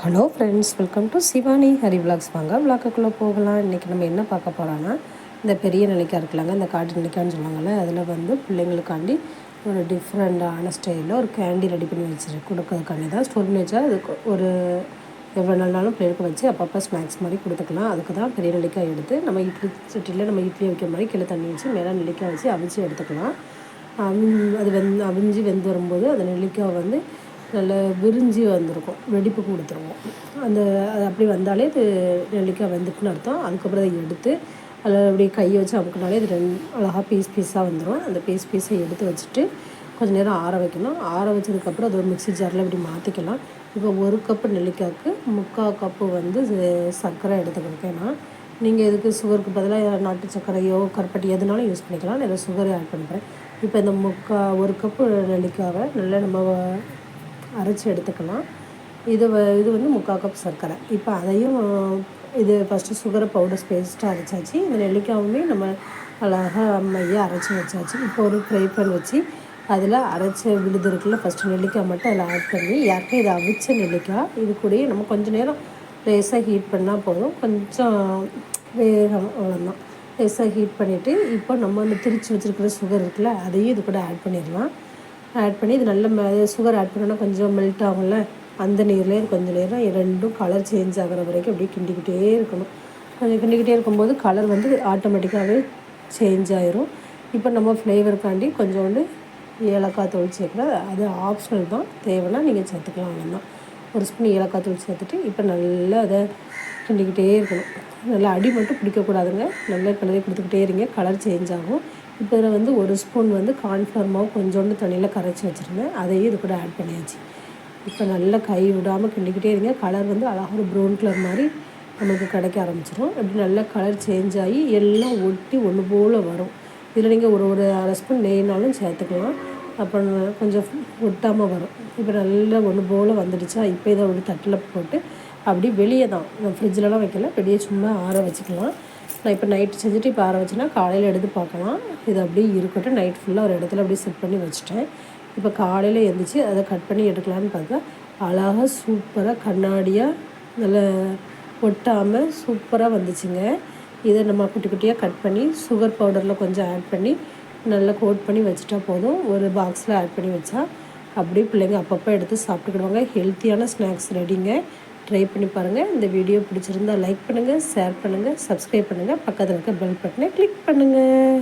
Hello friends, welcome to Shivani Hari vlogs. வாங்க விளாக்குள்ளே போகலாம். இன்றைக்கி நம்ம என்ன பார்க்க போகிறோன்னா, இந்த பெரிய நெல்லிக்காய் இருக்கலாங்க, இந்த காட்டு நெல்லிக்காய்ன்னு சொல்லுவாங்கள்ல, அதில் வந்து பிள்ளைங்களுக்காண்டி ஒரு டிஃப்ரெண்ட்டான ஸ்டைலில் ஒரு கேண்டி ரெடி பண்ணி கொடுக்கறதுக்காண்டி தான். ஸ்டோர் பண்ணி வச்சா அதுக்கு ஒரு எவ்வளோ நாளாலும் பிள்ளைகளுக்கு வச்சு அப்பப்போ ஸ்நாக்ஸ் மாதிரி கொடுத்துக்கலாம். அதுக்கு தான் பெரிய நெல்லிக்காய் எடுத்து நம்ம இட்லி சட்டியில் நம்ம இட்லி வைக்கிற மாதிரி கீழே தண்ணி வச்சு மேலே நெல்லிக்காய் வச்சு அவிச்சு எடுத்துக்கலாம். அது அவிஞ்சு வெந்து வரும்போது அந்த நெல்லிக்காய் வந்து நல்லா விரிஞ்சி வந்திருக்கும், வெடிப்பு கொடுத்துருவோம். அது அப்படி வந்தாலே இது நெல்லிக்காய் வெந்துட்டுன்னு அர்த்தம். அதுக்கப்புறம் அதை எடுத்து அதில் அப்படியே கையை வச்சு அமுக்கினாலே இது அழகாக பீஸாக வந்துடும். அந்த பீஸை எடுத்து வச்சுட்டு கொஞ்சம் நேரம் ஆற வைக்கணும். ஆற வச்சதுக்கப்புறம் அது ஒரு மிக்ஸி ஜாரில் இப்படி மாற்றிக்கலாம். இப்போ 1 கப்பு நெல்லிக்காய்க்கு 3/4 கப்பு வந்து சர்க்கரை எடுத்துக்கிட்டேன்னா, நீங்கள் இதுக்கு சுகருக்கு பதிலாக நாட்டு சர்க்கரையோ கருப்பட்டி எதுனாலும் யூஸ் பண்ணிக்கலாம். நான் சுகரை ஆட் பண்ணுறேன். இப்போ இந்த 1 கப்பு நெல்லிக்காவை நல்லா நம்ம அரைச்சி எடுத்துக்கலாம். இது வந்து 3/4 கப் சர்க்கரை. இப்போ அதையும் இது ஃபஸ்ட்டு சுகரை பவுடர் பேஸ்ட்டாக அரைச்சாச்சு. இந்த நெல்லிக்காவுமே நம்ம அழகாக மையாக அரைச்சி வச்சாச்சு. இப்போ ஒரு ஃப்ரை பேன் வச்சு அதில் அரைச்ச விழுது இருக்குல்ல, ஃபஸ்ட்டு நெல்லிக்காய் மட்டும் அதில் ஆட் பண்ணி யாருக்கும் இதை அவிச்ச நெல்லிக்காய் இது கூடயே நம்ம கொஞ்சம் நேரம் லேசாக ஹீட் பண்ணால் போதும். கொஞ்சம் வேகம் அவ்வளோதான். லேசாக ஹீட் பண்ணிவிட்டு இப்போ நம்ம அந்த திரிச்சு வச்சுருக்கிற சுகர் இருக்குல்ல, அதையும் இது கூட ஆட் பண்ணிடலாம். ஆட் பண்ணி இது நல்ல சுகர் ஆட் பண்ணோன்னா கொஞ்சம் மெல்ட் ஆகும்ல, அந்த நீர்லேயே கொஞ்சம் நேரம் ரெண்டும் கலர் சேஞ்ச் ஆகிற வரைக்கும் அப்படியே கிண்டிக்கிட்டே இருக்கணும். கொஞ்சம் கிண்டிக்கிட்டே இருக்கும்போது கலர் வந்து ஆட்டோமேட்டிக்காகவே சேஞ்ச் ஆயிரும். இப்போ நம்ம ஃப்ளேவருக்காண்டி கொஞ்சோண்டு ஏலக்காய் தூள் சேர்க்குறோம். அது ஆப்ஷனல் தான், தேவைன்னா நீங்கள் சேர்த்துக்கலாம். அவ்வளோதான். ஒரு ஸ்பூன் ஏலக்காய் தூள் சேர்த்துட்டு இப்போ நல்லா அதை கிண்டிக்கிட்டே இருக்கணும். நல்லா அடி மட்டும் பிடிக்கக்கூடாதுங்க. நல்லா கிளறி கொடுத்துக்கிட்டே இருங்க, கலர் சேஞ்ச் ஆகும். இப்போ இதில் வந்து 1 ஸ்பூன் வந்து கார்ன்ஃப்ளவர் மாவு கொஞ்சோண்டு தண்ணியில் கரைச்சி வச்சுருந்தேன், அதையும் இது கூட ஆட் பண்ணியாச்சு. இப்போ நல்லா கை விடாமல் கிண்டிக்கிட்டே இருங்க. கலர் வந்து அழகாக ஒரு ப்ரௌன் கலர் மாதிரி நமக்கு கிடைக்க ஆரம்பிச்சிடும். அப்படி நல்லா கலர் சேஞ்ச் ஆகி எல்லாம் ஒட்டி ஒன்று போல் வரும். இதில் நீங்கள் ஒரு 1/2 ஸ்பூன் நெய்னாலும் சேர்த்துக்கலாம். அப்புறம் கொஞ்சம் ஒட்டாமல் வரும். இப்போ நல்லா ஒன்று போல் வந்துடுச்சா, இப்போ இதை ஒரு தட்டில் போட்டு அப்படி வெளியே தான், நான் ஃப்ரிட்ஜிலலாம் வைக்கல, வெளியே சும்மா ஆற வச்சுக்கலாம். நான் இப்போ நைட்டு செஞ்சுட்டு இப்போ ஆற வச்சுன்னா காலையில் எடுத்து பார்க்கலாம். இது அப்படியே இருக்கட்டும். நைட் ஃபுல்லாக ஒரு இடத்துல அப்படியே செட் பண்ணி வச்சுட்டேன். இப்போ காலையில் எழுந்திரிச்சி அதை கட் பண்ணி எடுக்கலான்னு பார்த்தா அழகாக சூப்பராக கண்ணாடியாக நல்லா ஒட்டாமல் சூப்பராக வந்துச்சுங்க. இதை நம்ம குட்டி குட்டியாக கட் பண்ணி சுகர் பவுடரில் கொஞ்சம் ஆட் பண்ணி நல்லா கோட் பண்ணி வச்சுட்டா போதும். ஒரு பாக்ஸில் ஆட் பண்ணி வச்சா அப்படியே பிள்ளைங்க அப்பப்போ எடுத்து சாப்பிட்டுக்கிடுவாங்க. ஹெல்த்தியான ஸ்நாக்ஸ் ரெடிங்க. ட்ரை பண்ணி பாருங்கள். இந்த வீடியோ பிடிச்சிருந்தால் லைக் பண்ணுங்கள், ஷேர் பண்ணுங்கள், சப்ஸ்கிரைப் பண்ணுங்கள், பக்கத்தில் இருக்க பெல் பட்டனை கிளிக் பண்ணுங்கள்.